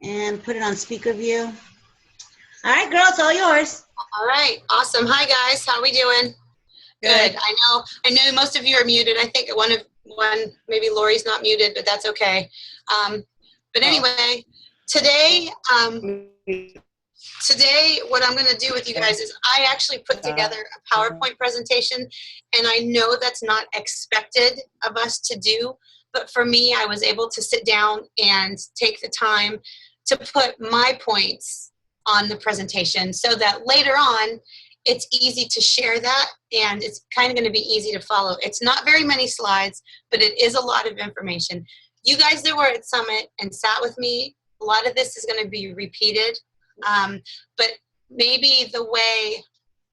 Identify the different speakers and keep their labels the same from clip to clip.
Speaker 1: and put it on speaker view. All right, girls, all yours.
Speaker 2: All right, awesome. Hi guys, how are we doing? Good. I know most of you are muted. I think one maybe Lori's not muted, but that's okay. But anyway, today what I'm going to do with you guys is I actually put together a PowerPoint presentation, and I know that's not expected of us to do, but for me, I was able to sit down and take the time to put my points on the presentation so that later on, it's easy to share that, and it's kind of going to be easy to follow. It's not very many slides, but it is a lot of information. You guys that were at Summit and sat with me, a lot of this is going to be repeated, but maybe the way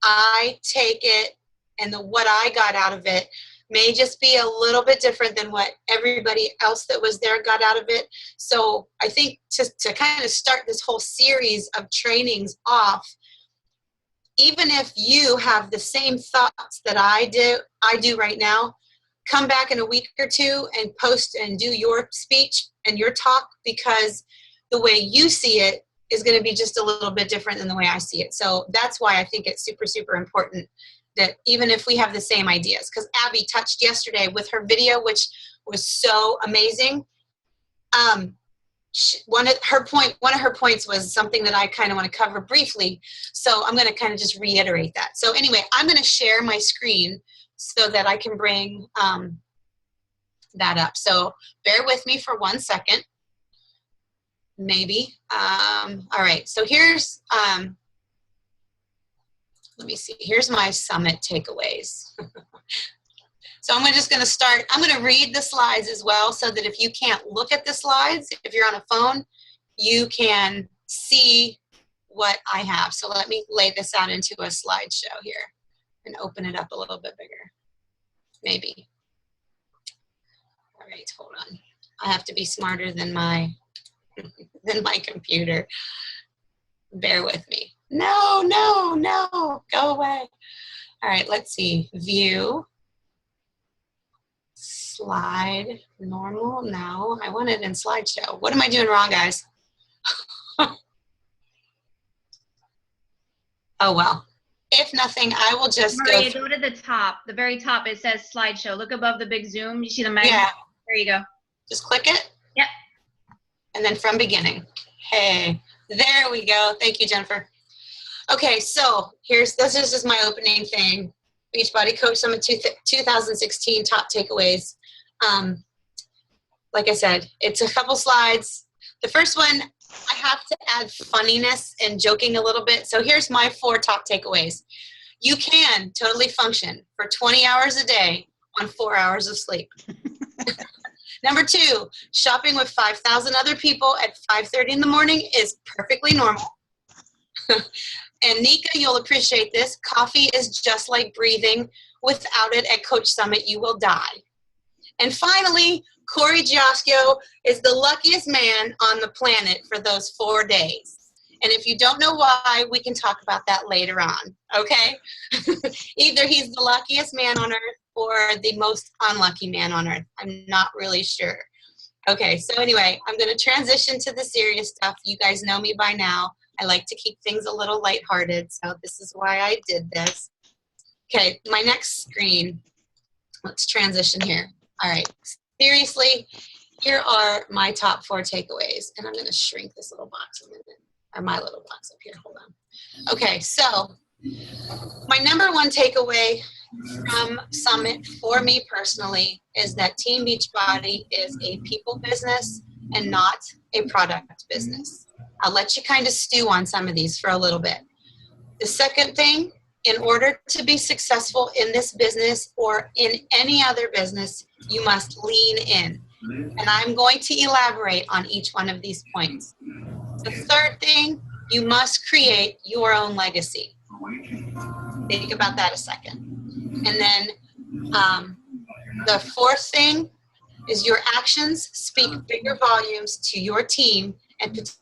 Speaker 2: I take it and what I got out of it may just be a little bit different than what everybody else that was there got out of it. So I think to kind of start this whole series of trainings off, even if you have the same thoughts that I do right now, come back in a week or two and post and do your speech and your talk, because the way you see it is going to be just a little bit different than the way I see it. So that's why I think it's super, super important that even if we have the same ideas, because Abby touched yesterday with her video, which was so amazing. One of her points was something that I kind of want to cover briefly. So I'm going to kind of just reiterate that. So anyway, I'm going to share my screen so that I can bring that up. So bear with me for 1 second, maybe. All right, so here's, let me see, here's my Summit takeaways. So I'm just going to start. I'm going to read the slides as well so that if you can't look at the slides, if you're on a phone, you can see what I have. So let me lay this out into a slideshow here and open it up a little bit bigger, maybe. All right, hold on. I have to be smarter than my computer. Bear with me. No, go away. All right, let's see. View. Slide, normal, no, I want it in slideshow. What am I doing wrong, guys? Oh, well, if nothing, I will just
Speaker 3: Maria, go to the top, the very top, it says slideshow. Look above the big zoom, you see the magnet?
Speaker 2: Yeah.
Speaker 3: There you go.
Speaker 2: Just click it?
Speaker 3: Yep.
Speaker 2: And then from beginning. Hey, there we go. Thank you, Jennifer. Okay, so this is just my opening thing. Beachbody Coach Summit 2016 top takeaways. Like I said, it's a couple slides. The first one, I have to add funniness and joking a little bit. So here's my 4 top takeaways. You can totally function for 20 hours a day on 4 hours of sleep. Number 2, shopping with 5,000 other people at 5:30 in the morning is perfectly normal. And Nika, you'll appreciate this. Coffee is just like breathing. Without it at Coach Summit, you will die. And finally, Corey Giosco is the luckiest man on the planet for those 4 days. And if you don't know why, we can talk about that later on, okay? Either he's the luckiest man on earth or the most unlucky man on earth. I'm not really sure. Okay, so anyway, I'm going to transition to the serious stuff. You guys know me by now. I like to keep things a little lighthearted, so this is why I did this. Okay, my next screen. Let's transition here. All right, seriously, here are my top 4 takeaways, and I'm going to shrink this little box a minute, or my little box up here. Hold on. Okay, so my number 1 takeaway from Summit for me personally is that Team Beachbody is a people business and not a product business. I'll let you kind of stew on some of these for a little bit. The second thing, in order to be successful in this business or in any other business, you must lean in. And I'm going to elaborate on each one of these points. The third thing, you must create your own legacy. Think about that a second. And then the fourth thing is your actions speak bigger volumes to your team and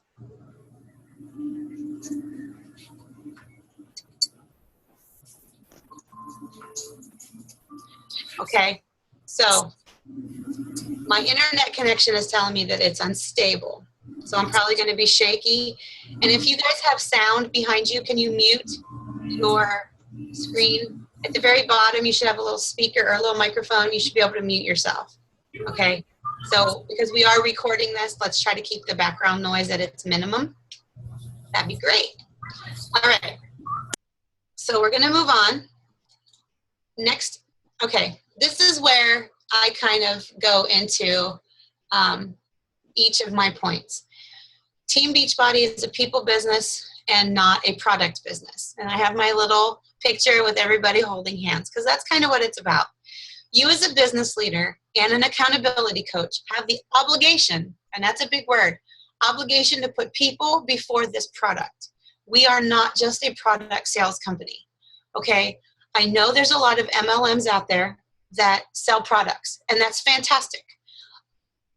Speaker 2: okay, so my internet connection is telling me that it's unstable. So I'm probably going to be shaky. And if you guys have sound behind you, can you mute your screen? At the very bottom, you should have a little speaker or a little microphone. You should be able to mute yourself. Okay? So because we are recording this, let's try to keep the background noise at its minimum. That'd be great. All right. So we're going to move on. Next, okay, this is where I kind of go into each of my points. Team Beachbody is a people business and not a product business. And I have my little picture with everybody holding hands because that's kind of what it's about. You as a business leader and an accountability coach have the obligation, and that's a big word, obligation to put people before this product. We are not just a product sales company, okay? I know there's a lot of MLMs out there that sell products, and that's fantastic.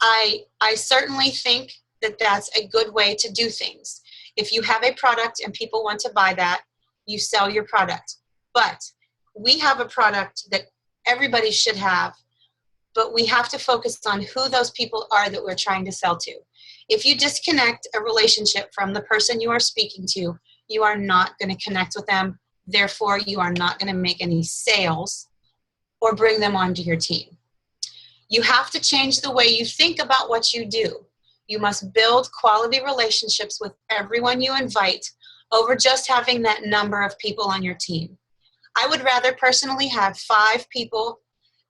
Speaker 2: I certainly think that that's a good way to do things. If you have a product and people want to buy that, you sell your product. But we have a product that everybody should have, but we have to focus on who those people are that we're trying to sell to. If you disconnect a relationship from the person you are speaking to, you are not going to connect with them. Therefore, you are not going to make any sales or bring them onto your team. You have to change the way you think about what you do. You must build quality relationships with everyone you invite over just having that number of people on your team. I would rather personally have 5 people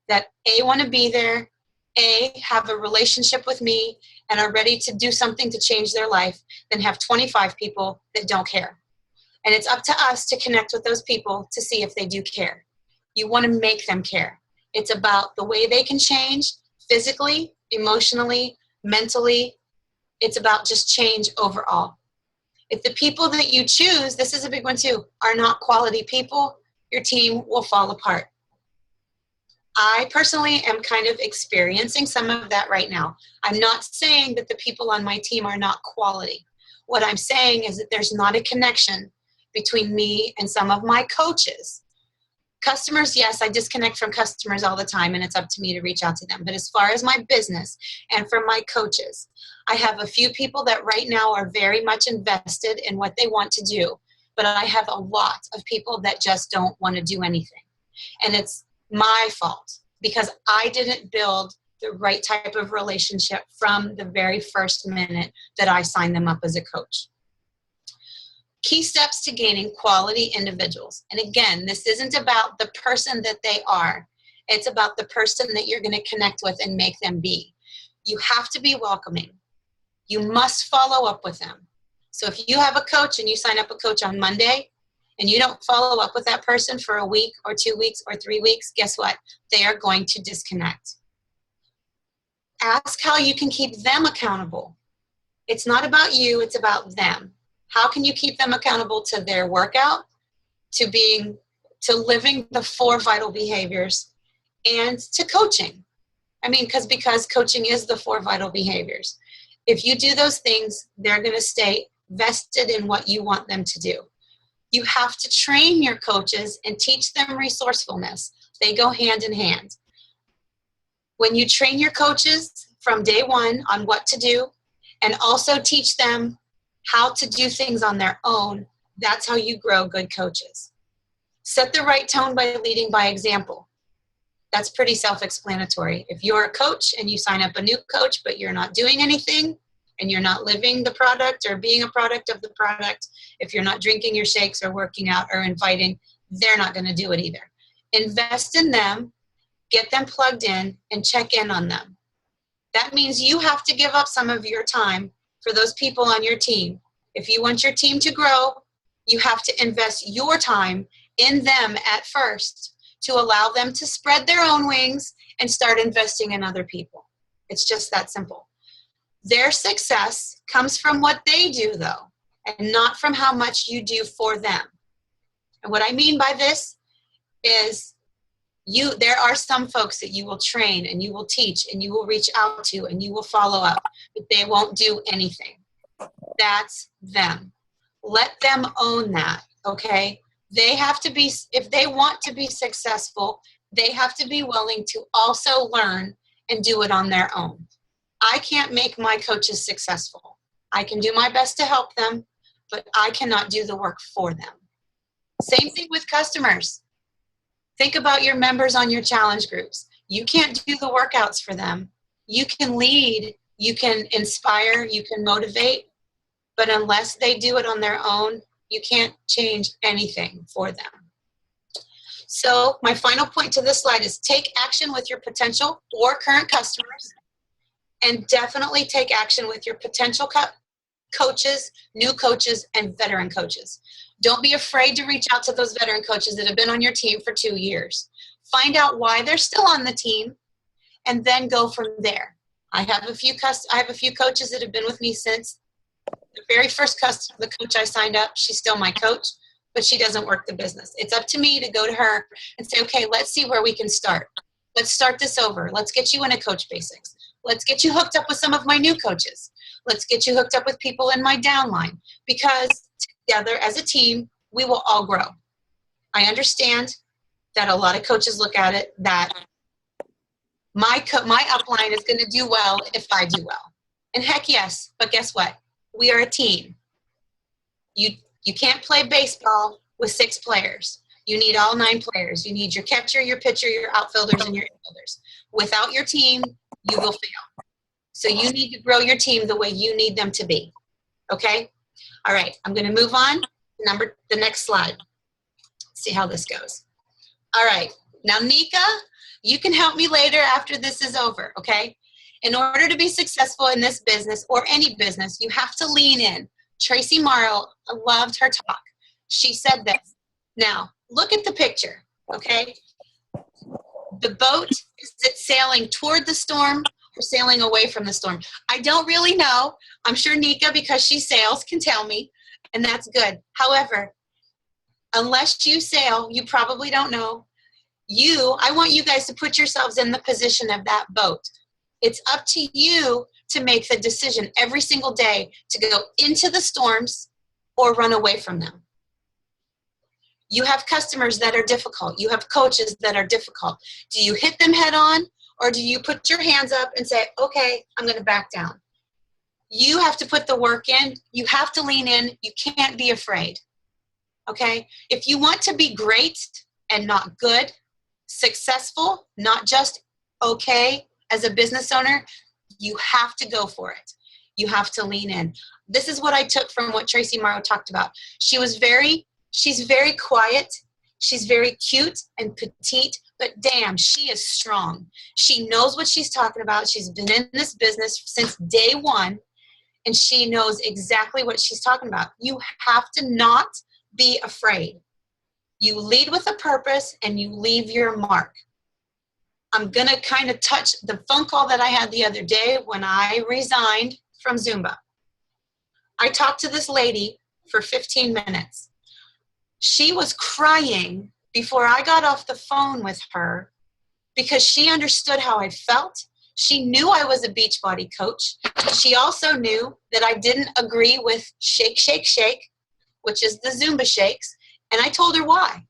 Speaker 2: that A, want to be there, A, have a relationship with me and are ready to do something to change their life than have 25 people that don't care. And it's up to us to connect with those people to see if they do care. You want to make them care. It's about the way they can change physically, emotionally, mentally. It's about just change overall. If the people that you choose, this is a big one too, are not quality people, your team will fall apart. I personally am kind of experiencing some of that right now. I'm not saying that the people on my team are not quality. What I'm saying is that there's not a connection between me and some of my coaches. Customers, yes, I disconnect from customers all the time and it's up to me to reach out to them. But as far as my business and for my coaches, I have a few people that right now are very much invested in what they want to do. But I have a lot of people that just don't want to do anything. And it's my fault because I didn't build the right type of relationship from the very first minute that I signed them up as a coach. Key steps to gaining quality individuals. And again, this isn't about the person that they are. It's about the person that you're going to connect with and make them be. You have to be welcoming. You must follow up with them. So if you have a coach and you sign up a coach on Monday and you don't follow up with that person for a week or 2 weeks or 3 weeks, guess what? They are going to disconnect. Ask how you can keep them accountable. It's not about you, it's about them. How can you keep them accountable to their workout, to living the 4 vital behaviors, and to coaching? I mean, because coaching is the 4 vital behaviors. If you do those things, they're going to stay vested in what you want them to do. You have to train your coaches and teach them resourcefulness. They go hand in hand. When you train your coaches from day one on what to do and also teach them how to do things on their own, that's how you grow good coaches. Set the right tone by leading by example. That's pretty self-explanatory. If you're a coach and you sign up a new coach, but you're not doing anything and you're not living the product or being a product of the product, if you're not drinking your shakes or working out or inviting, they're not going to do it either. Invest in them, get them plugged in, and check in on them. That means you have to give up some of your time for those people on your team. If you want your team to grow, you have to invest your time in them at first to allow them to spread their own wings and start investing in other people. It's just that simple. Their success comes from what they do, though, and not from how much you do for them. And what I mean by this is there are some folks that you will train and you will teach and you will reach out to and you will follow up, but they won't do anything. That's them. Let them own that, okay? They have to be, if they want to be successful, they have to be willing to also learn and do it on their own. I can't make my coaches successful. I can do my best to help them, but I cannot do the work for them. Same thing with customers. Think about your members on your challenge groups. You can't do the workouts for them. You can lead, you can inspire, you can motivate, but unless they do it on their own, you can't change anything for them. So my final point to this slide is take action with your potential or current customers, and definitely take action with your potential coaches, new coaches, and veteran coaches. Don't be afraid to reach out to those veteran coaches that have been on your team for 2 years. Find out why they're still on the team, and then go from there. I have a few coaches that have been with me since the very first the coach I signed up. She's still my coach, but she doesn't work the business. It's up to me to go to her and say, okay, let's see where we can start. Let's start this over. Let's get you into Coach Basics. Let's get you hooked up with some of my new coaches. Let's get you hooked up with people in my downline, because together as a team, we will all grow. I understand that a lot of coaches look at it that my upline is going to do well if I do well. And heck yes, but guess what? We are a team. You can't play baseball with 6 players. You need all 9 players. You need your catcher, your pitcher, your outfielders, and your infielders. Without your team, you will fail. So you need to grow your team the way you need them to be. Okay? All right, I'm going to move on to the next slide. See how this goes. All right, now Nika, you can help me later after this is over, okay? In order to be successful in this business or any business, you have to lean in. Tracy Morrow, I loved her talk. She said this. Now, look at the picture, okay? The boat, is it sailing toward the storm or sailing away from the storm? I don't really know. I'm sure Nika, because she sails, can tell me, and that's good. However, unless you sail, you probably don't know. I want you guys to put yourselves in the position of that boat. It's up to you to make the decision every single day to go into the storms or run away from them. You have customers that are difficult. You have coaches that are difficult. Do you hit them head on, or do you put your hands up and say, okay, I'm going to back down? You have to put the work in. You have to lean in. You can't be afraid. Okay? If you want to be great and not good, successful, not just okay as a business owner, you have to go for it. You have to lean in. This is what I took from what Tracy Morrow talked about. She's very quiet. She's very cute and petite, but damn, she is strong. She knows what she's talking about. She's been in this business since day one, and she knows exactly what she's talking about. You have to not be afraid. You lead with a purpose, and you leave your mark. I'm going to kind of touch the phone call that I had the other day when I resigned from Zumba. I talked to this lady for 15 minutes. She was crying before I got off the phone with her because she understood how I felt. She knew I was a Beachbody coach. She also knew that I didn't agree with Shake, Shake, Shake, which is the Zumba shakes, and I told her why.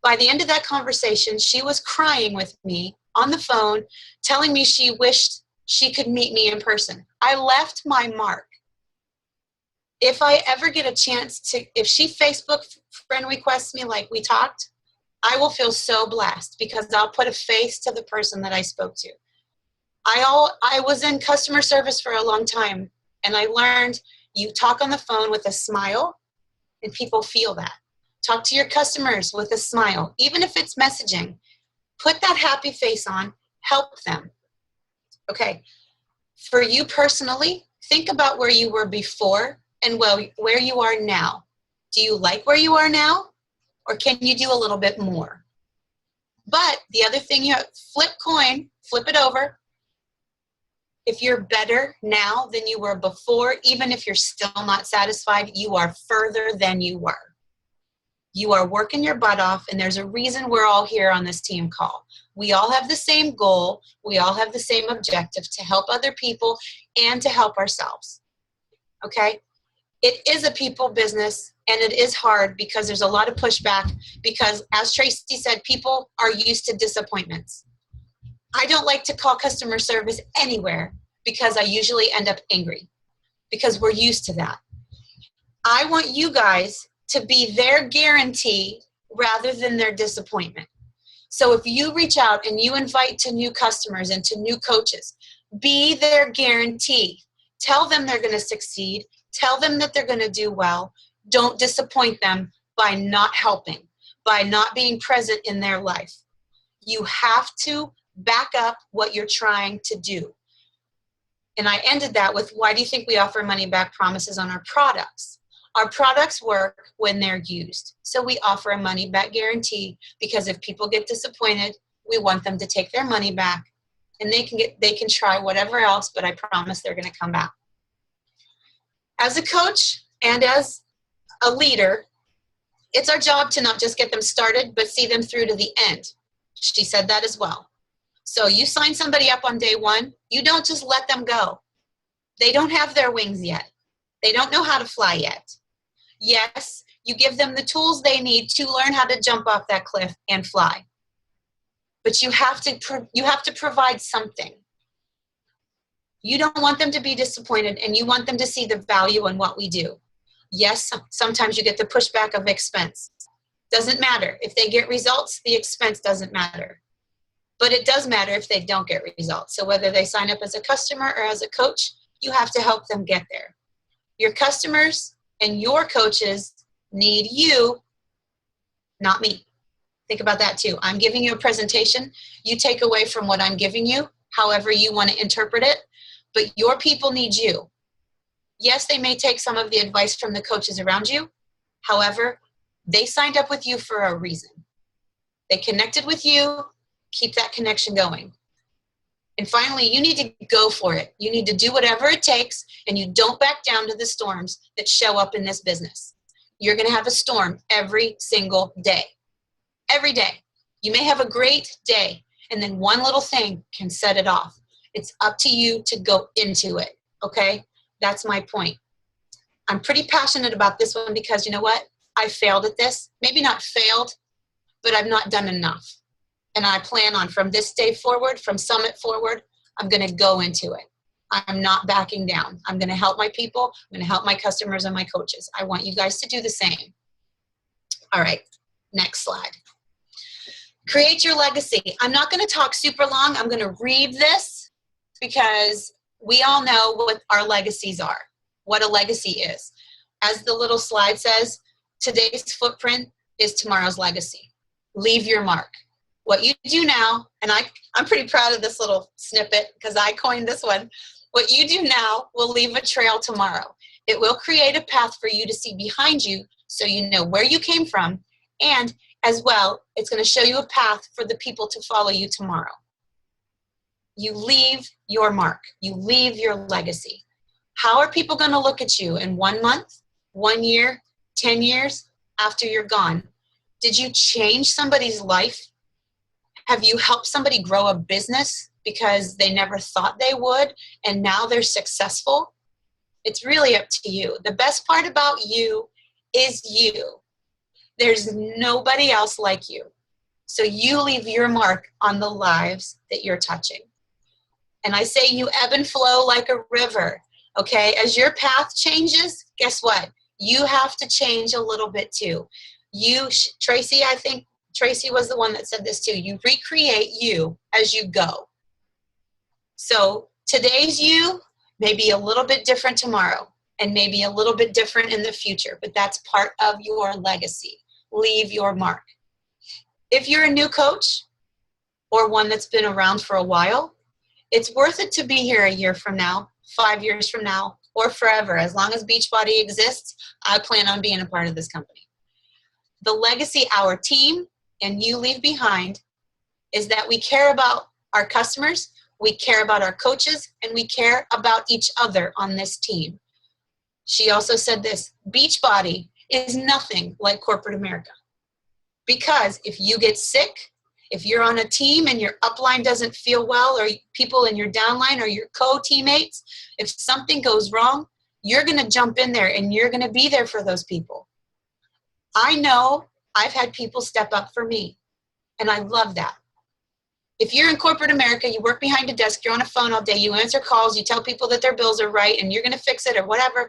Speaker 2: By the end of that conversation, she was crying with me on the phone, telling me she wished she could meet me in person. I left my mark. If I ever get a chance if she Facebook friend requests me like we talked, I will feel so blessed because I'll put a face to the person that I spoke to. I was in customer service for a long time, and I learned you talk on the phone with a smile, and people feel that. Talk to your customers with a smile, even if it's messaging. Put that happy face on, help them. Okay, for you personally, think about where you were before and where you are now. Do you like where you are now, or can you do a little bit more? But the other thing, you have flip it over. If you're better now than you were before, even if you're still not satisfied, you are further than you were. You are working your butt off, and there's a reason we're all here on this team call. We all have the same goal. We all have the same objective, to help other people and to help ourselves. Okay? It is a people business, and it is hard because there's a lot of pushback because, as Tracy said, people are used to disappointments. I don't like to call customer service anywhere because I usually end up angry. because we're used to that. I want you guys to be their guarantee rather than their disappointment. So if you reach out and you invite to new customers and to new coaches, be their guarantee. Tell them they're going to succeed. Tell them that they're going to do well. Don't disappoint them by not helping, by not being present in their life. You have to back up what you're trying to do. And I ended that with, why do you think we offer money back promises on our products? Our products work when they're used. So we offer a money back guarantee, because if people get disappointed, we want them to take their money back, and they can try whatever else, but I promise they're going to come back. As a coach and as a leader, it's our job to not just get them started, but see them through to the end. She said that as well. So you sign somebody up on day one, you don't just let them go. They don't have their wings yet. They don't know how to fly yet. Yes, you give them the tools they need to learn how to jump off that cliff and fly. But you have to provide something. You don't want them to be disappointed, and you want them to see the value in what we do. Yes, sometimes you get the pushback of expense. Doesn't matter. If they get results, the expense doesn't matter. But it does matter if they don't get results. So whether they sign up as a customer or as a coach, you have to help them get there. Your customers and your coaches need you, not me. Think about that too. I'm giving you a presentation. You take away from what I'm giving you, however you want to interpret it, but your people need you. Yes, they may take some of the advice from the coaches around you. However, they signed up with you for a reason. They connected with you. Keep that connection going. And finally, you need to go for it. You need to do whatever it takes, and you don't back down to the storms that show up in this business. You're going to have a storm every single day. Every day. You may have a great day, and then one little thing can set it off. It's up to you to go into it, okay? That's my point. I'm pretty passionate about this one because you know what? I failed at this. Maybe not failed, but I've not done enough. And I plan on, from this day forward, from Summit forward, I'm going to go into it. I'm not backing down. I'm going to help my people. I'm going to help my customers and my coaches. I want you guys to do the same. All right, next slide. Create your legacy. I'm not going to talk super long. I'm going to read this because we all know what our legacies are, what a legacy is. As the little slide says, today's footprint is tomorrow's legacy. Leave your mark. What you do now, and I'm pretty proud of this little snippet because I coined this one. What you do now will leave a trail tomorrow. It will create a path for you to see behind you so you know where you came from, and as well, it's going to show you a path for the people to follow you tomorrow. You leave your mark. You leave your legacy. How are people going to look at you in 1 month, 1 year, 10 years after you're gone? Did you change somebody's life? Have you helped somebody grow a business because they never thought they would and now they're successful? It's really up to you. The best part about you is you. There's nobody else like you. So you leave your mark on the lives that you're touching. And I say you ebb and flow like a river, okay? As your path changes, guess what? You have to change a little bit too. Tracy, I think Tracy was the one that said this too. You recreate you as you go. So today's you may be a little bit different tomorrow and maybe a little bit different in the future, but that's part of your legacy. Leave your mark. If you're a new coach or one that's been around for a while, it's worth it to be here a year from now, 5 years from now, or forever. As long as Beachbody exists, I plan on being a part of this company. The legacy our team and you leave behind is that we care about our customers, we care about our coaches, and we care about each other on this team. She also said this, Beachbody is nothing like corporate America. Because if you get sick, if you're on a team and your upline doesn't feel well, or people in your downline or your co-teammates, if something goes wrong, you're going to jump in there and you're going to be there for those people. I know I've had people step up for me, and I love that. If you're in corporate America, you work behind a desk, you're on a phone all day, you answer calls, you tell people that their bills are right and you're going to fix it or whatever,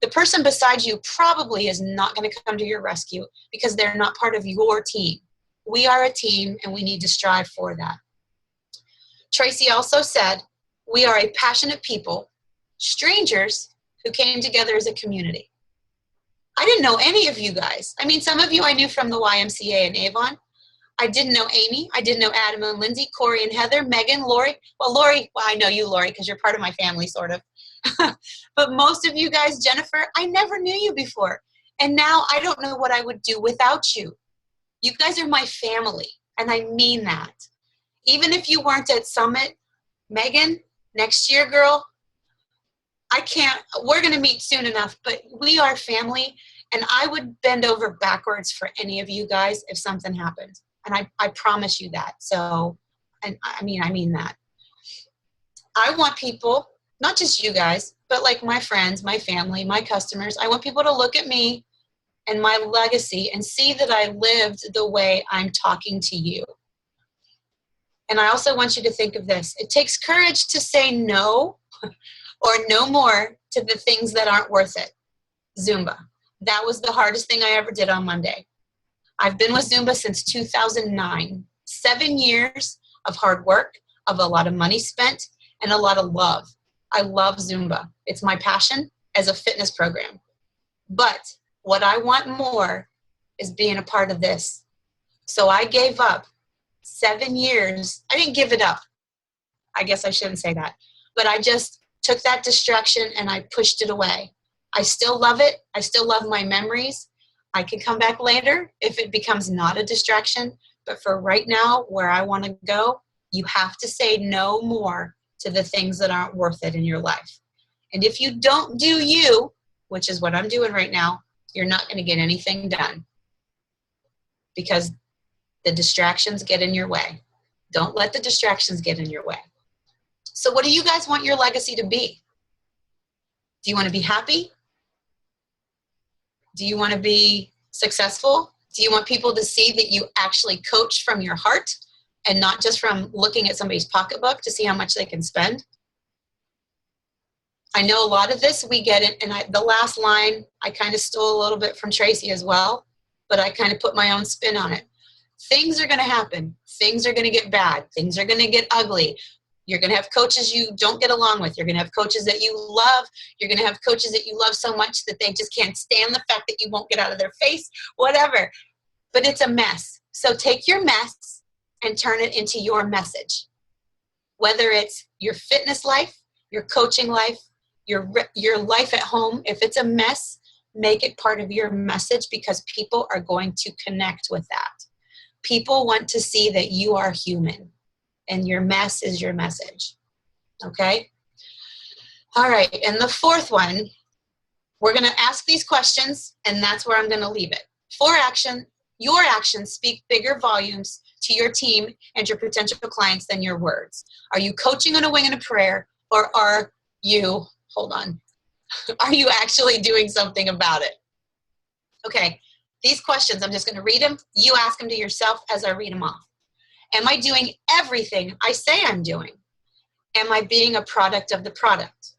Speaker 2: the person beside you probably is not going to come to your rescue because they're not part of your team. We are a team and we need to strive for that. Tracy also said, we are a passionate people, strangers who came together as a community. I didn't know any of you guys. I mean, some of you I knew from the YMCA in Avon. I didn't know Amy. I didn't know Adam and Lindsay, Corey and Heather, Megan, Lori. Well, I know you, Lori, because you're part of my family, sort of. But most of you guys, Jennifer, I never knew you before. And now I don't know what I would do without you. You guys are my family, and I mean that. Even if you weren't at Summit, Megan, next year, girl, we're going to meet soon enough, but we are family, and I would bend over backwards for any of you guys if something happened. And I promise you that. So, and I mean that. I want people, not just you guys, but like my friends, my family, my customers, I want people to look at me and my legacy and see that I lived the way I'm talking to you. And I also want you to think of this. It takes courage to say no or no more to the things that aren't worth it. Zumba. That was the hardest thing I ever did on Monday. I've been with Zumba since 2009. 7 years of hard work, of a lot of money spent, and a lot of love. I love Zumba. It's my passion as a fitness program. But what I want more is being a part of this. So I gave up 7 years. I didn't give it up. I guess I shouldn't say that. But I just took that distraction and I pushed it away. I still love it. I still love my memories. I can come back later if it becomes not a distraction. But for right now, where I want to go, you have to say no more to the things that aren't worth it in your life. And if you don't do you, which is what I'm doing right now, you're not going to get anything done because the distractions get in your way. Don't let the distractions get in your way. So what do you guys want your legacy to be? Do you want to be happy? Do you want to be successful? Do you want people to see that you actually coach from your heart and not just from looking at somebody's pocketbook to see how much they can spend? I know a lot of this, we get it, and the last line, I kind of stole a little bit from Tracy as well, but I kind of put my own spin on it. Things are going to happen. Things are going to get bad. Things are going to get ugly. You're going to have coaches you don't get along with. You're going to have coaches that you love. You're going to have coaches that you love so much that they just can't stand the fact that you won't get out of their face, whatever. But it's a mess. So take your mess and turn it into your message. Whether it's your fitness life, your coaching life, your life at home, if it's a mess, make it part of your message because people are going to connect with that. People want to see that you are human. And your mess is your message. Okay? All right. And the fourth one, we're going to ask these questions, and that's where I'm going to leave it. Your actions speak bigger volumes to your team and your potential clients than your words. Are you coaching on a wing and a prayer, or are you, hold on, are you actually doing something about it? Okay. These questions, I'm just going to read them. You ask them to yourself as I read them off. Am I doing everything I say I'm doing? Am I being a product of the product?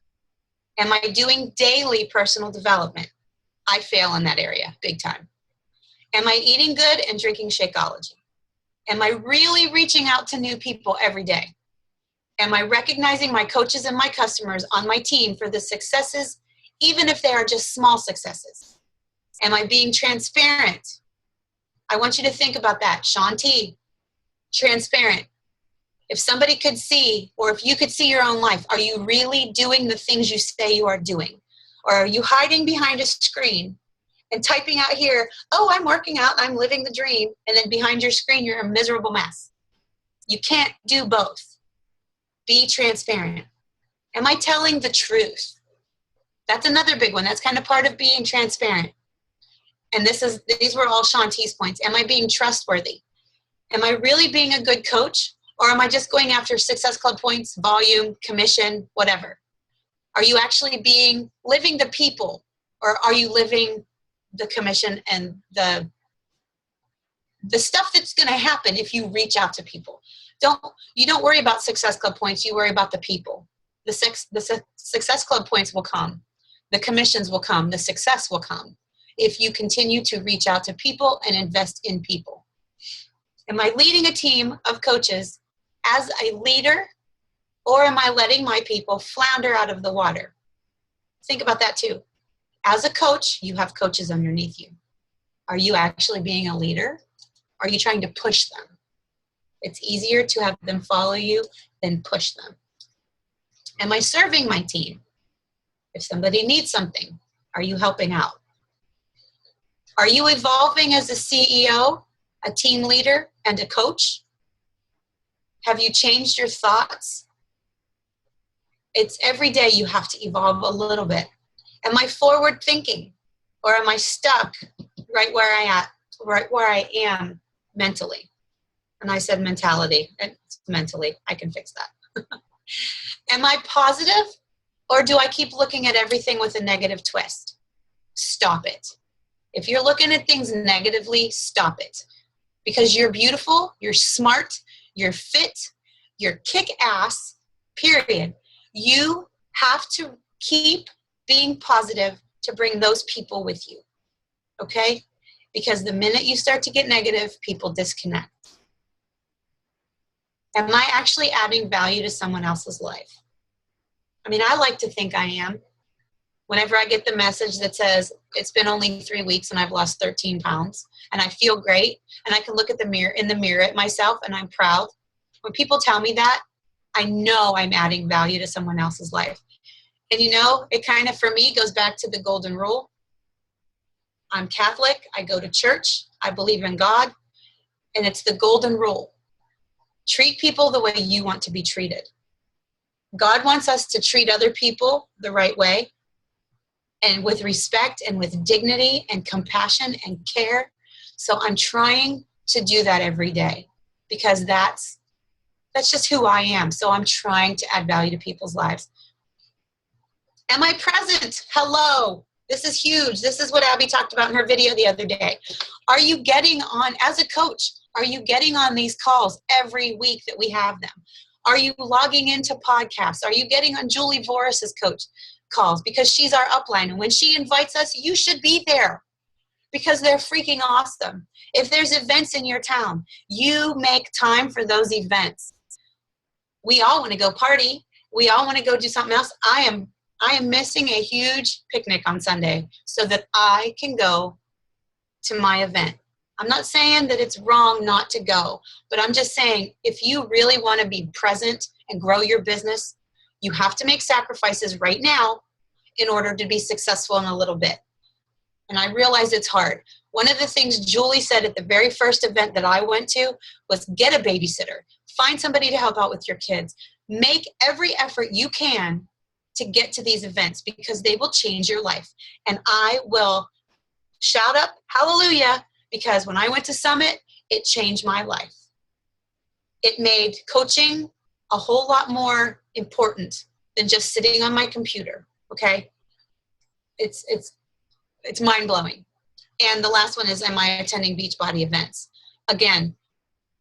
Speaker 2: Am I doing daily personal development? I fail in that area, big time. Am I eating good and drinking Shakeology? Am I really reaching out to new people every day? Am I recognizing my coaches and my customers on my team for the successes, even if they are just small successes? Am I being transparent? I want you to think about that. Shaun T. Transparent. If somebody could see, or if you could see your own life, are you really doing the things you say you are doing? Or are you hiding behind a screen and typing out here, oh, I'm working out, I'm living the dream, and then behind your screen, you're a miserable mess? You can't do both. Be transparent. Am I telling the truth? That's another big one. That's kind of part of being transparent. And these were all Shaun T's points. Am I being trustworthy? Am I really being a good coach, or am I just going after Success Club points, volume, commission, whatever? Are you actually living the people, or are you living the commission and the stuff that's going to happen if you reach out to people? You don't worry about Success Club points. You worry about the people. The Success Club points will come. The commissions will come. The success will come if you continue to reach out to people and invest in people. Am I leading a team of coaches as a leader, or am I letting my people flounder out of the water? Think about that too. As a coach, you have coaches underneath you. Are you actually being a leader? Are you trying to push them? It's easier to have them follow you than push them. Am I serving my team? If somebody needs something, are you helping out? Are you evolving as a CEO, a team leader, and a coach? Have you changed your thoughts? It's every day you have to evolve a little bit. Am I forward thinking, or am I stuck right where I am mentally? And I said mentality. It's mentally. I can fix that. Am I positive, or do I keep looking at everything with a negative twist? Stop it. If you're looking at things negatively, stop it. Because you're beautiful, you're smart, you're fit, you're kick-ass, period. You have to keep being positive to bring those people with you, okay? Because the minute you start to get negative, people disconnect. Am I actually adding value to someone else's life? I mean, I like to think I am. Whenever I get the message that says, it's been only 3 weeks and I've lost 13 pounds and I feel great, and I can look at in the mirror at myself and I'm proud. When people tell me that, I know I'm adding value to someone else's life. And you know, it kind of, for me, goes back to the golden rule. I'm Catholic. I go to church. I believe in God. And it's the golden rule. Treat people the way you want to be treated. God wants us to treat other people the right way, and with respect and with dignity and compassion and care. So I'm trying to do that every day, because that's just who I am. So I'm trying to add value to people's lives. Am I present? Hello. This is huge. This is what Abby talked about in her video the other day. Are you getting on, as a coach, are you getting on these calls every week that we have them? Are you logging into podcasts? Are you getting on Julie Voris's coach calls? Because she's our upline. And when she invites us, you should be there, because they're freaking awesome. If there's events in your town, you make time for those events. We all want to go party. We all want to go do something else. I am missing a huge picnic on Sunday so that I can go to my event. I'm not saying that it's wrong not to go, but I'm just saying, if you really want to be present and grow your business, you have to make sacrifices right now in order to be successful in a little bit. And I realize it's hard. One of the things Julie said at the very first event that I went to was, get a babysitter. Find somebody to help out with your kids. Make every effort you can to get to these events, because they will change your life. And I will shout up hallelujah, because when I went to Summit, it changed my life. It made coaching a whole lot more important than just sitting on my computer, okay? It's mind-blowing. And the last one is, am I attending Beachbody events? Again,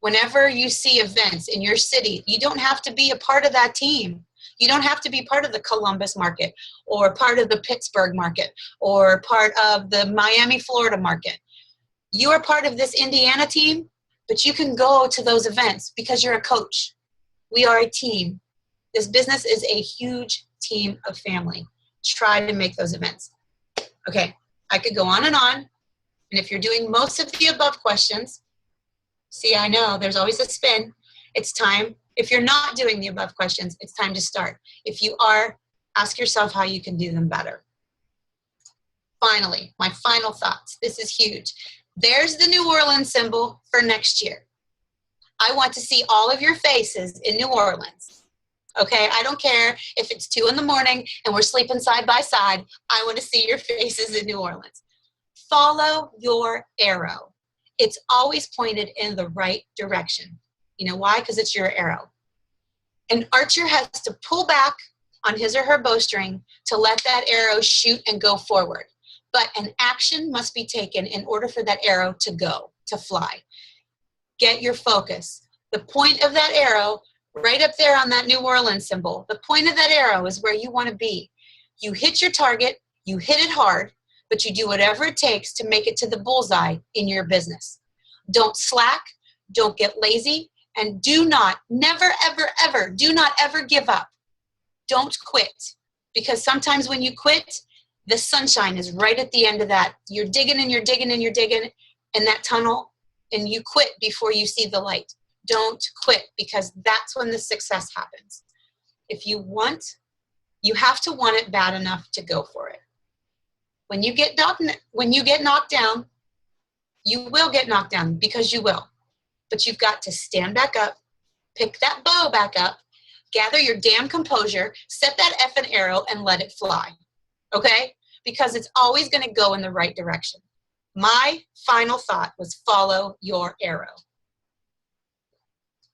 Speaker 2: whenever you see events in your city, you don't have to be a part of that team. You don't have to be part of the Columbus market, or part of the Pittsburgh market, or part of the Miami, Florida market. You are part of this Indiana team, but you can go to those events because you're a coach. We are a team. This business is a huge team of family. Try to make those events. Okay, I could go on. And if you're doing most of the above questions, see, I know there's always a spin. It's time. If you're not doing the above questions, it's time to start. If you are, ask yourself how you can do them better. Finally, my final thoughts. This is huge. There's the New Orleans symbol for next year. I want to see all of your faces in New Orleans. Okay, I don't care if it's 2 a.m. and we're sleeping side by side. I want to see your faces in New Orleans. Follow your arrow. It's always pointed in the right direction. You know why? Because it's your arrow. An archer has to pull back on his or her bowstring to let that arrow shoot and go forward. But an action must be taken in order for that arrow to go, to fly. Get your focus. The point of that arrow, right up there on that New Orleans symbol, the point of that arrow is where you want to be. You hit your target, you hit it hard, but you do whatever it takes to make it to the bullseye in your business. Don't slack, don't get lazy, and do not, never, ever, ever, do not ever give up. Don't quit, because sometimes when you quit, the sunshine is right at the end of that. You're digging and you're digging and you're digging in that tunnel, and you quit before you see the light. Don't quit, because that's when the success happens. If you want, you have to want it bad enough to go for it. When you get knocked down, you will get knocked down, because you will. But you've got to stand back up, pick that bow back up, gather your damn composure, set that effing arrow, and let it fly. Okay? Because it's always going to go in the right direction. My final thought was follow your arrow.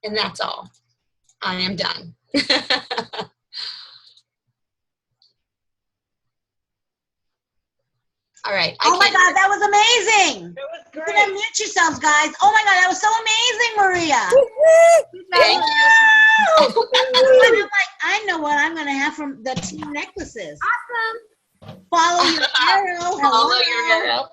Speaker 2: And that's all. I am done. All right.
Speaker 1: Oh my God, that was amazing.
Speaker 4: It was
Speaker 1: You're
Speaker 4: great.
Speaker 1: gonna mute yourselves, guys. Oh my God, that was so amazing, Maria.
Speaker 2: Thank you.
Speaker 1: And I'm like, I know what I'm gonna have from the team necklaces.
Speaker 3: Awesome.
Speaker 1: Follow your arrow.
Speaker 2: Follow your
Speaker 1: Hello.
Speaker 2: arrow.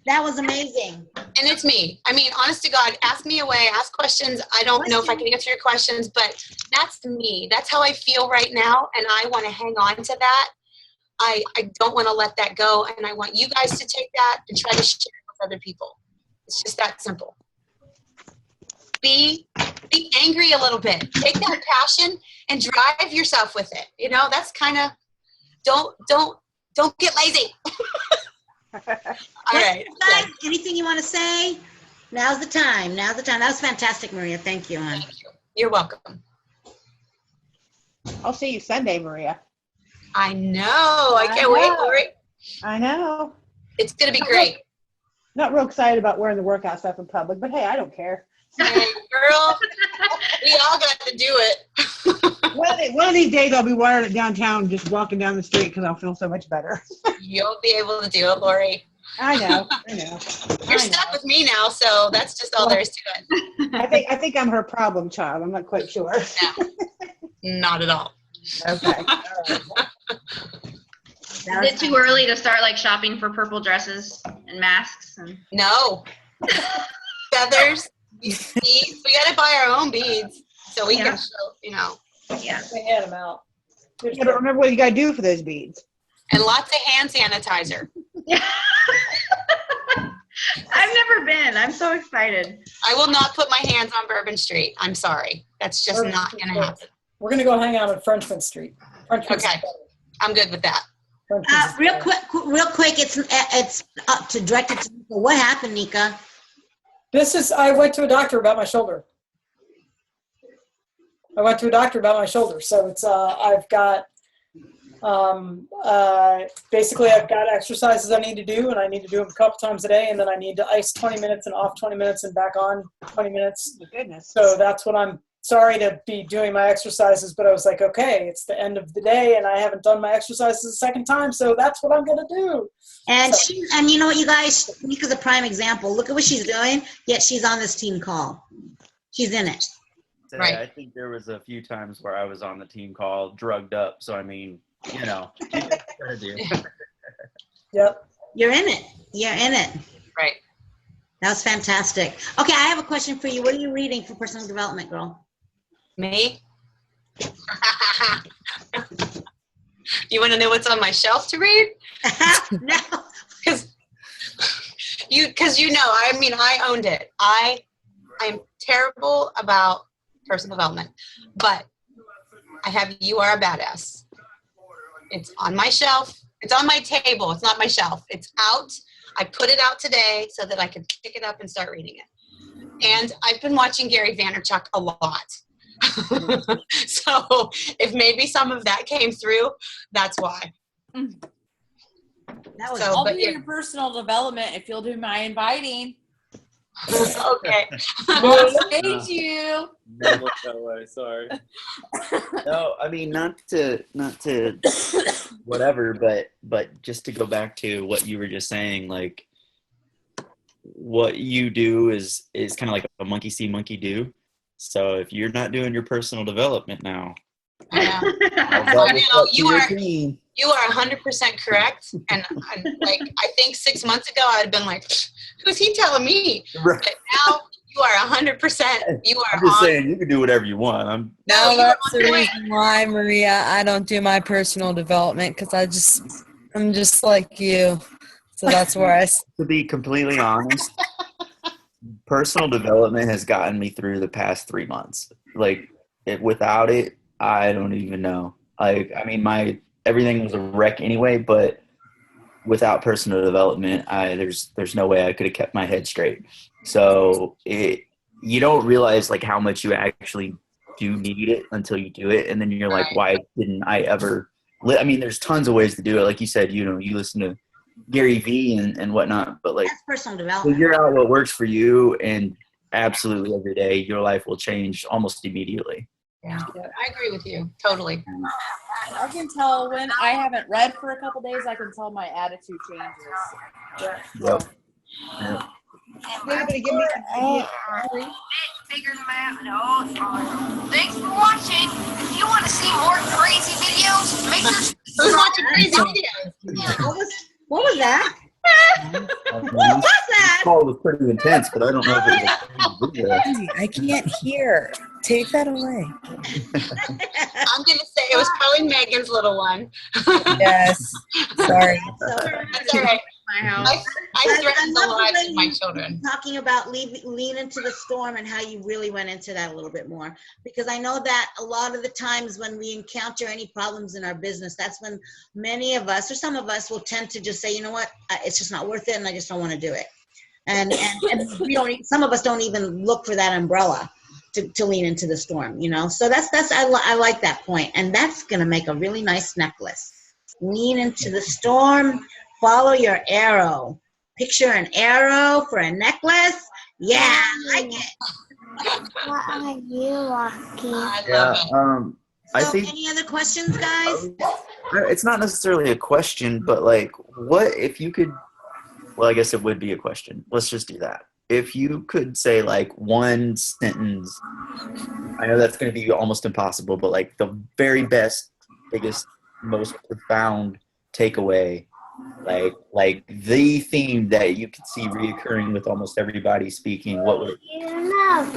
Speaker 1: That was amazing.
Speaker 2: And it's me. I mean, honest to God, ask me away, ask questions. I don't know if I can answer your questions, but that's me. That's how I feel right now, and I want to hang on to that. I don't want to let that go, and I want you guys to take that and try to share it with other people. It's just that simple. Be angry a little bit. Take that passion and drive yourself with it. You know, that's kind of, don't get lazy. All right.
Speaker 1: Guys, anything you want to say? Now's the time. Now's the time. That was fantastic, Maria. Thank you, hon.
Speaker 2: Thank you. You're welcome.
Speaker 4: I'll see you Sunday, Maria.
Speaker 2: I know. I can't wait, Lori.
Speaker 4: I know.
Speaker 2: It's going to be great.
Speaker 4: Not real excited about wearing the workout stuff in public, but hey, I don't care.
Speaker 2: Hey, girl, we all got to do it.
Speaker 4: One of these days I'll be wearing it downtown, just walking down the street because I'll feel so much better.
Speaker 2: You'll be able to do it, Lori.
Speaker 4: I know.
Speaker 2: You're stuck with me now, so that's just all there is to it.
Speaker 4: I think I'm her problem child. I'm not quite sure.
Speaker 2: No, not at all.
Speaker 4: Okay. All right.
Speaker 3: Is it too early to start like shopping for purple dresses and masks? And
Speaker 2: No. Feathers, beads. We got to buy our own beads so we can show, you know.
Speaker 3: yeah.
Speaker 5: They had them out.
Speaker 4: Yeah, but remember what you got to do for those beads.
Speaker 2: And lots of hand sanitizer.
Speaker 3: I've never been. I'm so excited.
Speaker 2: I will not put my hands on Bourbon Street. I'm sorry. That's just not going to happen.
Speaker 5: We're going to go hang out on Frenchman Street. Frenchman's
Speaker 2: Okay. I'm good with that.
Speaker 5: Frenchman's
Speaker 1: Real quick, it's up to directed to Nika. What happened, Nika?
Speaker 5: I went to a doctor about my shoulder. So it's, I've got, basically I've got exercises I need to do, and I need to do them a couple times a day, and then I need to ice 20 minutes and off 20 minutes and back on 20 minutes.
Speaker 4: Oh, goodness.
Speaker 5: So that's what I'm sorry to be doing my exercises, but I was like, okay, it's the end of the day and I haven't done my exercises a second time. So that's what I'm going to do.
Speaker 1: And
Speaker 5: So-
Speaker 1: and you know what, you guys, Nika's a prime example. Look at what she's doing, yet she's on this team call. She's in it.
Speaker 2: Right.
Speaker 6: I think there was a few times where I was on the team call drugged up. So, I mean, you know, you know what you gotta do.
Speaker 5: Yep.
Speaker 1: You're in it. You're in it.
Speaker 2: Right.
Speaker 1: That was fantastic. Okay, I have a question for you. What are you reading for personal development, girl?
Speaker 2: Me? You want to know what's on my shelf to read?
Speaker 1: No.
Speaker 2: Because you know, I mean, I owned it. I'm terrible about personal development, but I have You Are a Badass. It's on my shelf. It's on my table. It's not my shelf. It's out. I put it out today so that I could pick it up and start reading it. And I've been watching Gary Vaynerchuk a lot. So if maybe some of that came through, that's why.
Speaker 1: That was
Speaker 2: So-
Speaker 7: I'll
Speaker 2: but
Speaker 7: do
Speaker 2: yeah.
Speaker 7: your personal development if you'll do my inviting.
Speaker 2: Okay.
Speaker 7: Thank you.
Speaker 6: No, look that way, sorry. No, I mean, not to whatever, but just to go back to what you were just saying, like what you do is kind of like a monkey see, monkey do. So if you're not doing your personal development now,
Speaker 2: I know.
Speaker 6: I
Speaker 2: know, you are 100% correct. And like, I think 6 months ago, I'd have been like, who's he telling me?
Speaker 6: Right.
Speaker 2: But now you are 100%. You are
Speaker 6: I'm just
Speaker 2: on.
Speaker 6: saying you can do whatever you want.
Speaker 2: No,
Speaker 8: Now
Speaker 2: you
Speaker 8: that's
Speaker 2: are
Speaker 8: the
Speaker 2: on point.
Speaker 8: reason why, Maria, I don't do my personal development because I'm just like you. So that's where
Speaker 6: To be completely honest, personal development has gotten me through the past 3 months. Like without it, I don't even know. Like, I mean, everything was a wreck anyway, but without personal development, there's no way I could have kept my head straight. So you don't realize like how much you actually do need it until you do it, and then you're like, why didn't I ever? I mean, there's tons of ways to do it. Like you said, you listen to Gary Vee and whatnot, but like
Speaker 1: That's personal development.
Speaker 6: figure out what works for you, and absolutely every day your life will change almost immediately.
Speaker 2: Yeah, I agree with you. Totally.
Speaker 7: I can tell when I haven't read for a couple days, I can tell my attitude changes.
Speaker 6: Yep.
Speaker 4: Anybody give me
Speaker 9: Bigger than that. No. Thanks for watching. If you want to see more crazy videos, make sure
Speaker 2: Who's watching crazy videos?
Speaker 1: What was that?
Speaker 6: What
Speaker 1: What was that?
Speaker 6: call was pretty intense, but I don't know if it was a video.
Speaker 8: I can't hear. Take that away.
Speaker 2: I'm going to say it was probably Megan's little one.
Speaker 8: Yes. Sorry.
Speaker 2: That's all right.
Speaker 3: My house.
Speaker 2: I threatened the
Speaker 1: love the
Speaker 2: lives
Speaker 1: way
Speaker 2: of my
Speaker 1: you-
Speaker 2: children.
Speaker 1: Talking about lean into the storm and how you really went into that a little bit more. Because I know that a lot of the times when we encounter any problems in our business, that's when many of us or some of us will tend to just say, you know what, it's just not worth it and I just don't want to do it. And we don't, some of us don't even look for that umbrella to lean into the storm, So I like that point. And that's going to make a really nice necklace. Lean into the storm. Follow your arrow. Picture an arrow for a necklace. Yeah, I like it.
Speaker 9: What are you walking?
Speaker 2: I
Speaker 6: Yeah.
Speaker 2: love it.
Speaker 6: I
Speaker 1: So
Speaker 6: think
Speaker 1: any other questions, guys?
Speaker 6: it's not necessarily a question, but like, what if you could? Well, I guess it would be a question. Let's just do that. If you could say like one sentence, I know that's going to be almost impossible, but like the very best, biggest, most profound takeaway, like the theme that you could see reoccurring with almost everybody speaking, what would it be?
Speaker 9: You know,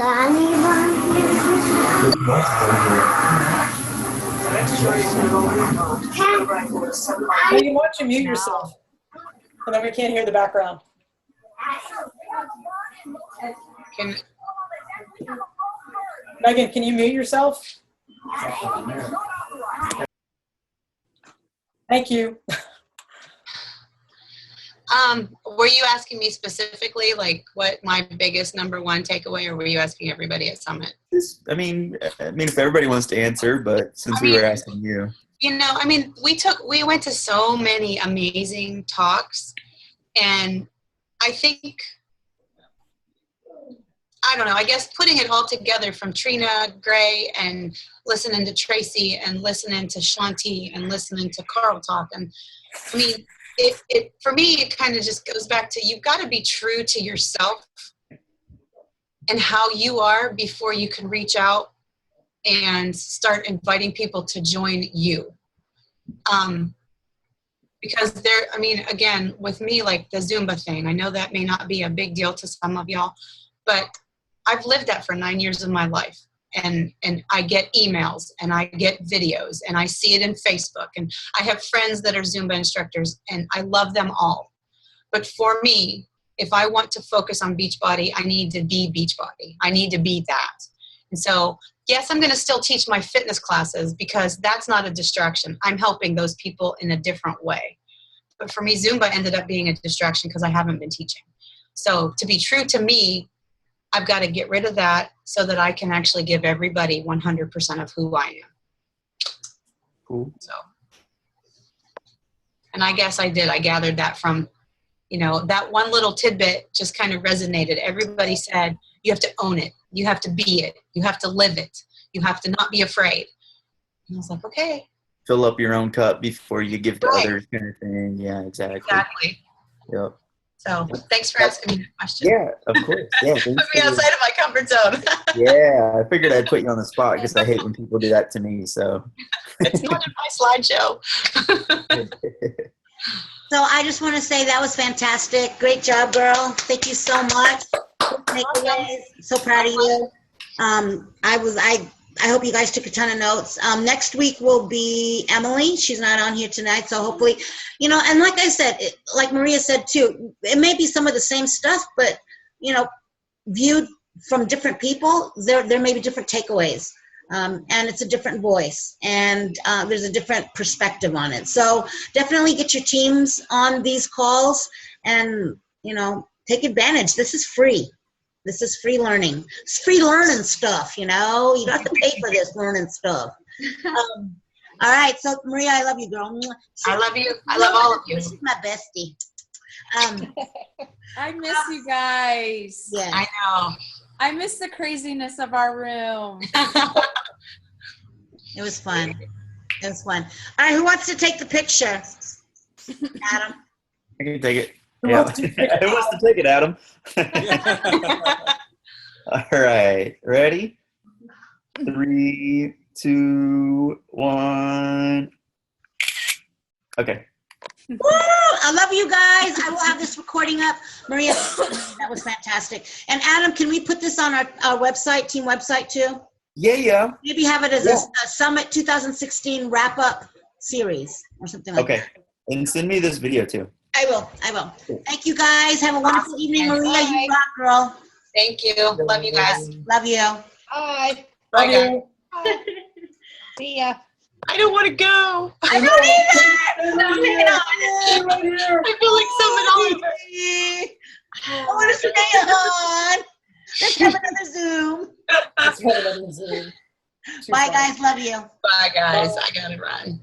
Speaker 5: Megan, why don't you mute yourself? And then we can't hear the background.
Speaker 2: Can,
Speaker 5: Megan, can you mute yourself? Thank you.
Speaker 2: were you asking me specifically, like, what my biggest number one takeaway, or were you asking everybody at Summit?
Speaker 6: I mean, if everybody wants to answer, but since we were asking you.
Speaker 2: We went to so many amazing talks, and I think, I don't know, I guess putting it all together from Trina Gray and listening to Tracy and listening to Shanti and listening to Carl talk. And I mean, it for me, it kind of just goes back to, you've got to be true to yourself and how you are before you can reach out and start inviting people to join you. Because again, with me, like the Zumba thing, I know that may not be a big deal to some of y'all, but I've lived that for 9 years of my life. And I get emails and I get videos and I see it in Facebook, and I have friends that are Zumba instructors and I love them all. But for me, if I want to focus on Beachbody, I need to be Beachbody. I need to be that. And so, yes, I'm going to still teach my fitness classes because that's not a distraction. I'm helping those people in a different way. But for me, Zumba ended up being a distraction because I haven't been teaching. So to be true to me, I've got to get rid of that so that I can actually give everybody 100% of who I am.
Speaker 6: Cool.
Speaker 2: So, and I guess I did. I gathered that from, that one little tidbit just kind of resonated. Everybody said, you have to own it. You have to be it. You have to live it. You have to not be afraid. And I was like, okay.
Speaker 6: Fill up your own cup before you give to
Speaker 2: Right.
Speaker 6: others, kind of thing. Yeah, exactly.
Speaker 2: Exactly.
Speaker 6: Yep.
Speaker 2: So thanks for asking me that question.
Speaker 6: Yeah, of course. Yeah, thanks
Speaker 2: Put me
Speaker 6: for-
Speaker 2: outside of my comfort zone.
Speaker 6: yeah, I figured I'd put you on the spot because I hate when people do that to me. So.
Speaker 2: It's not in my slideshow.
Speaker 1: So I just want to say that was fantastic. Great job, girl. Thank you so much. Takeaways. So proud of you. I hope you guys took a ton of notes. Next week will be Emily. She's not on here tonight, so hopefully, and like I said, like Maria said too, it may be some of the same stuff, but, viewed from different people, there may be different takeaways. And it's a different voice, and there's a different perspective on it. So definitely get your teams on these calls and, take advantage. This is free. This is free learning. It's free learning stuff, you don't have to pay for this learning stuff. All right, so Maria, I love you, girl.
Speaker 2: I love you. I love all of you.
Speaker 1: She's my bestie.
Speaker 7: I miss you guys.
Speaker 1: Yeah.
Speaker 2: I know.
Speaker 7: I miss the craziness of our room.
Speaker 1: It was fun. It was fun. All right, who wants to take the picture? Adam.
Speaker 6: I can take it.
Speaker 5: Who
Speaker 6: Yeah.
Speaker 5: wants to take it?
Speaker 6: Who wants to take it, Adam? All right. Ready? 3, 2, 1. Okay.
Speaker 1: Woo! I love you guys. I will have this recording up. Maria, that was fantastic. And Adam, can we put this on our website, team website too?
Speaker 6: Yeah.
Speaker 1: Maybe have it as a Summit 2016 wrap-up series or something like that.
Speaker 6: Okay. And send me this video too.
Speaker 1: I will. Thank you guys. Have a wonderful evening, Maria. You rock, girl.
Speaker 2: Thank you. Love you guys.
Speaker 1: Love you.
Speaker 8: Bye.
Speaker 2: Bye, guys.
Speaker 8: See ya.
Speaker 2: I don't want to go.
Speaker 1: I don't either.
Speaker 2: I feel like someone all over.
Speaker 1: I want to stay on. Let's have another Zoom.
Speaker 5: Let's have another Zoom.
Speaker 1: Bye, guys. Love you.
Speaker 2: Bye, guys. I gotta run.